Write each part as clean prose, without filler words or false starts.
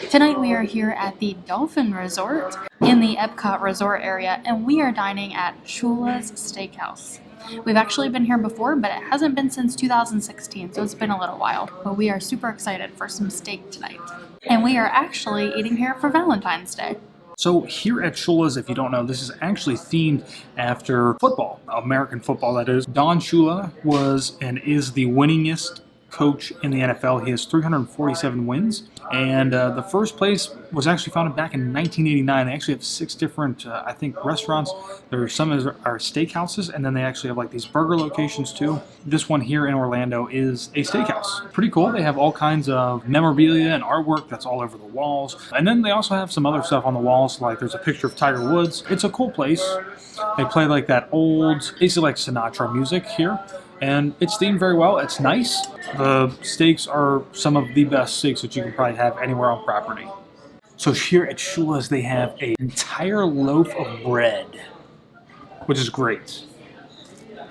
Tonight we are here at the Dolphin Resort in the Epcot Resort area, and we are dining at Shula's Steakhouse. We've actually been here before, but it hasn't been since 2016, so it's been a little while. But we are super excited for some steak tonight. And we are actually eating here for Valentine's Day. So here at Shula's, if you don't know, this is actually themed after football, American football that is. Don Shula was and is the winningest coach in the NFL. He has 347 wins, and the first place was actually founded back in 1989. They actually have 6 different, I think, restaurants. There are some are steakhouses, and then they actually have like these burger locations too. This one here in Orlando is a steakhouse. Pretty cool. They have all kinds of memorabilia and artwork that's all over the walls, and then they also have some other stuff on the walls, like there's a picture of Tiger Woods. It's a cool place. They play like that old, basically like Sinatra music here. And it's themed very well. It's nice. The steaks are some of the best steaks that you can probably have anywhere on property. So here at Shula's, they have an entire loaf of bread, which is great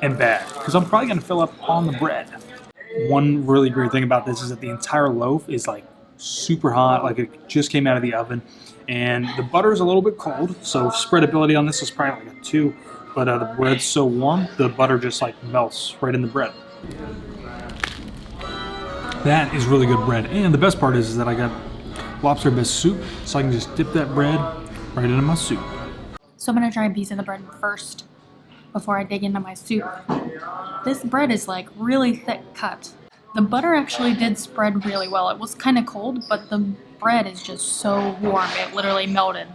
and bad, because I'm probably going to fill up on the bread. One really great thing about this is that the entire loaf is like super hot, like it just came out of the oven, and the butter is a little bit cold, so spreadability on this is probably like a 2. But the bread's so warm, the butter just like melts right in the bread. That is really good bread. And the best part is that I got lobster bisque soup, so I can just dip that bread right into my soup. So I'm gonna try a piece of the bread first before I dig into my soup. This bread is like really thick cut. The butter actually did spread really well. It was kind of cold, but the bread is just so warm. It literally melted.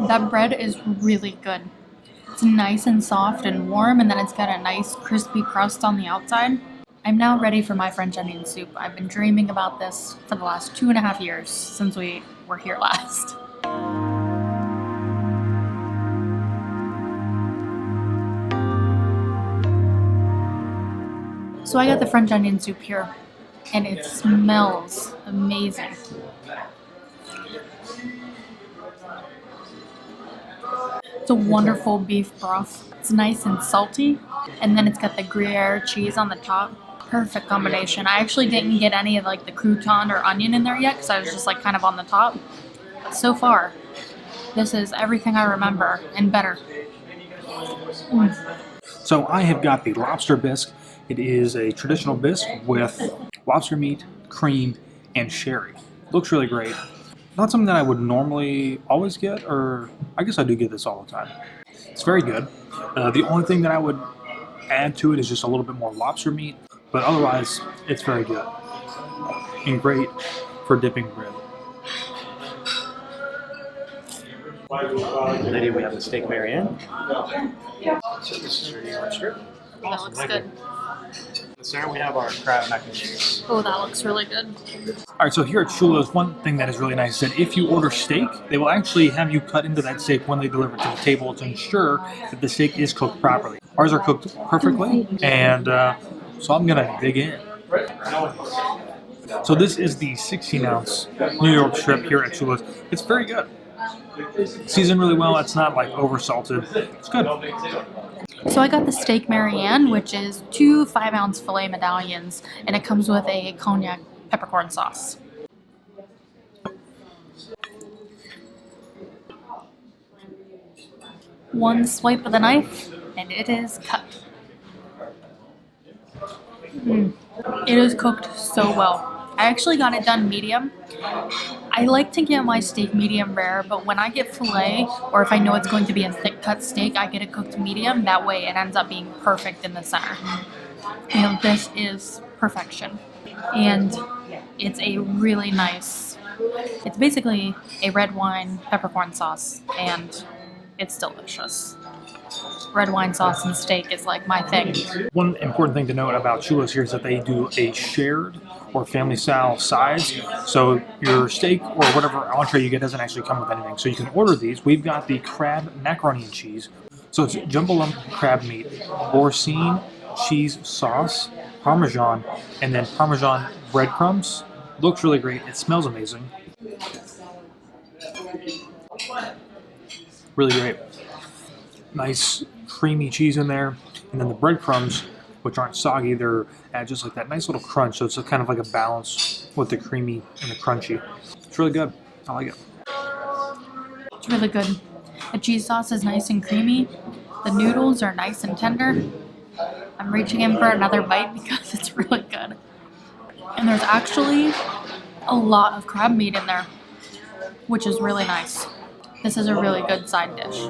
That bread is really good. It's nice and soft and warm, and then it's got a nice crispy crust on the outside. I'm now ready for my French onion soup. I've been dreaming about this for the last 2.5 years since we were here last. So I got the French onion soup here, and it smells amazing. It's a wonderful beef broth. It's nice and salty, and then it's got the Gruyere cheese on the top. Perfect combination. I actually didn't get any of like the crouton or onion in there yet because I was just like kind of on the top. But so far, this is everything I remember and better. So I have got the lobster bisque. It is a traditional bisque with lobster meat, cream, and sherry. Looks really great. Not something that I would normally always get, or I guess I do get this all the time. It's very good. The only thing that I would add to it is just a little bit more lobster meat, but otherwise it's very good and great for dipping bread. Lady, we have the steak Marianne. So this is your New York strip. That looks good. Sir, we have our crab mac and cheese. Oh, that looks really good. Alright, so here at Shula's, one thing that is really nice is that if you order steak, they will actually have you cut into that steak when they deliver it to the table to ensure that the steak is cooked properly. Ours are cooked perfectly, and so I'm going to dig in. So this is the 16-ounce New York strip here at Shula's. It's very good. Seasoned really well. It's not like over-salted. It's good. So I got the steak Marianne, which is 2 5-ounce filet medallions, and it comes with a cognac peppercorn sauce. One swipe of the knife, and it is cut. It is cooked so well. I actually got it done medium. I like to get my steak medium rare, but when I get filet, or if I know it's going to be a thick cut steak, I get it cooked medium. That way it ends up being perfect in the center. And this is perfection. And it's a really nice, it's basically a red wine peppercorn sauce, and it's delicious. Red wine sauce and steak is like my thing. One important thing to note about Shula's here is that they do a shared or family style sides. So your steak or whatever entree you get doesn't actually come with anything. So you can order these. We've got the crab macaroni and cheese. So it's jumbo lump crab meat, boursin cheese sauce, Parmesan, and then Parmesan breadcrumbs. Looks really great. It smells amazing. Really great. Nice creamy cheese in there, and then the breadcrumbs, which aren't soggy, they're at just like that nice little crunch, so it's kind of like a balance with the creamy and the crunchy. It's really good. I like it. It's really good. The cheese sauce is nice and creamy. The noodles are nice and tender. I'm reaching in for another bite because it's really good. And there's actually a lot of crab meat in there, which is really nice. This is a really good side dish.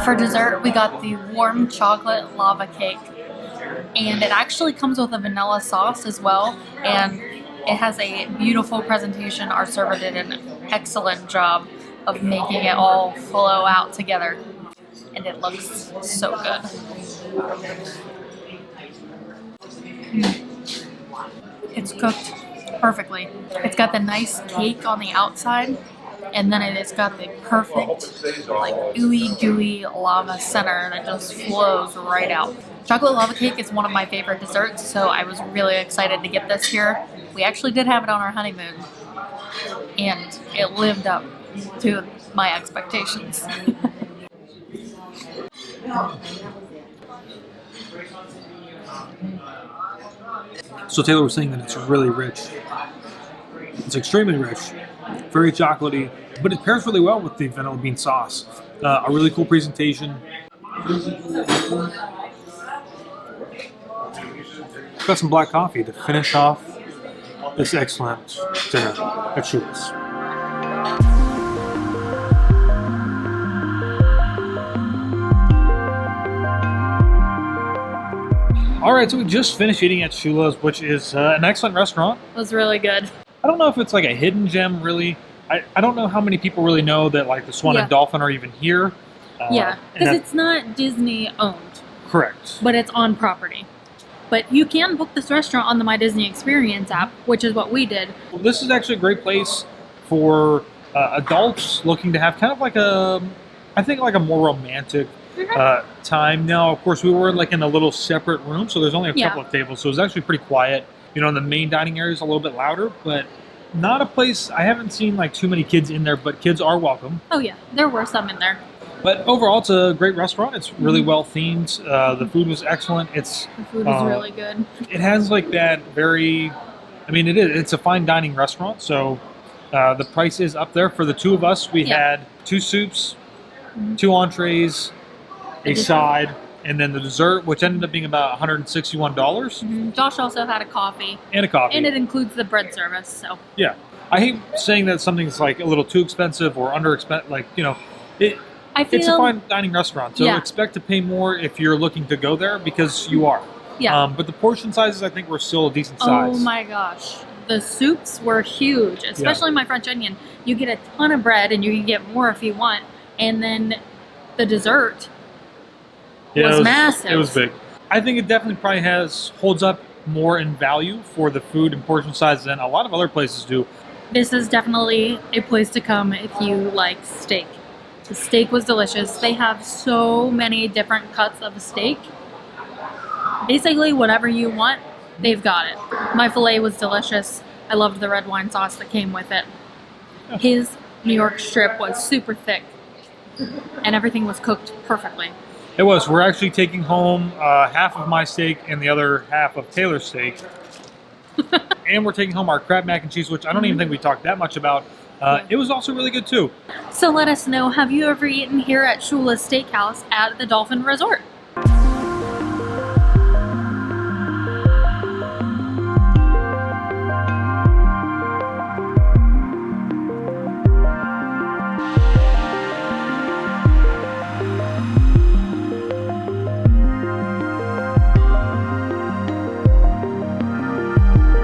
For dessert, we got the warm chocolate lava cake, and it actually comes with a vanilla sauce as well, and it has a beautiful presentation. Our server did an excellent job of making it all flow out together, and it looks so good. It's cooked perfectly. It's got the nice cake on the outside, and then it's got the perfect, like, ooey gooey lava center that just flows right out. Chocolate lava cake is one of my favorite desserts, so I was really excited to get this here. We actually did have it on our honeymoon, and it lived up to my expectations. So Taylor was saying that it's really rich. It's extremely rich, very chocolatey, but it pairs really well with the vanilla bean sauce. A really cool presentation. Got some black coffee to finish off this excellent dinner at Shula's. All right, so we just finished eating at Shula's, which is an excellent restaurant. It was really good. I don't know if it's like a hidden gem, really. I don't know how many people really know that like the Swan and Dolphin are even here. Yeah, because it's not Disney owned. Correct. But it's on property. But you can book this restaurant on the My Disney Experience app, which is what we did. Well, this is actually a great place for adults looking to have kind of like I think like a more romantic time. Now, of course, we were like in a little separate room, so there's only a couple of tables, so it was actually pretty quiet. You know, the main dining area is a little bit louder, but not a place, I haven't seen like too many kids in there, but kids are welcome. Oh yeah, there were some in there. But overall, it's a great restaurant. It's really well themed. The food was excellent. The food is really good. It has like that very, I mean, it's a fine dining restaurant, so the price is up there. For the two of us, we had 2 soups, 2 entrees, a side, and then the dessert, which ended up being about $161. Josh also had a coffee. And a coffee. And it includes the bread service, so. Yeah. I hate saying that something's like a little too expensive or under expensive, like, you know, it's a fine dining restaurant, so expect to pay more if you're looking to go there, because you are. Yeah. But the portion sizes, I think, were still a decent size. Oh my gosh. The soups were huge, especially my French onion. You get a ton of bread, and you can get more if you want. And then the dessert was massive. It was big. I think it definitely probably holds up more in value for the food and portion size than a lot of other places do. This is definitely a place to come if you like steak. The steak was delicious. They have so many different cuts of steak. Basically, whatever you want, they've got it. My filet was delicious. I loved the red wine sauce that came with it. His New York strip was super thick, and everything was cooked perfectly. It was. We're actually taking home half of my steak and the other half of Taylor's steak. And we're taking home our crab mac and cheese, which I don't even think we talked that much about. It was also really good too. So let us know, have you ever eaten here at Shula's Steakhouse at the Dolphin Resort?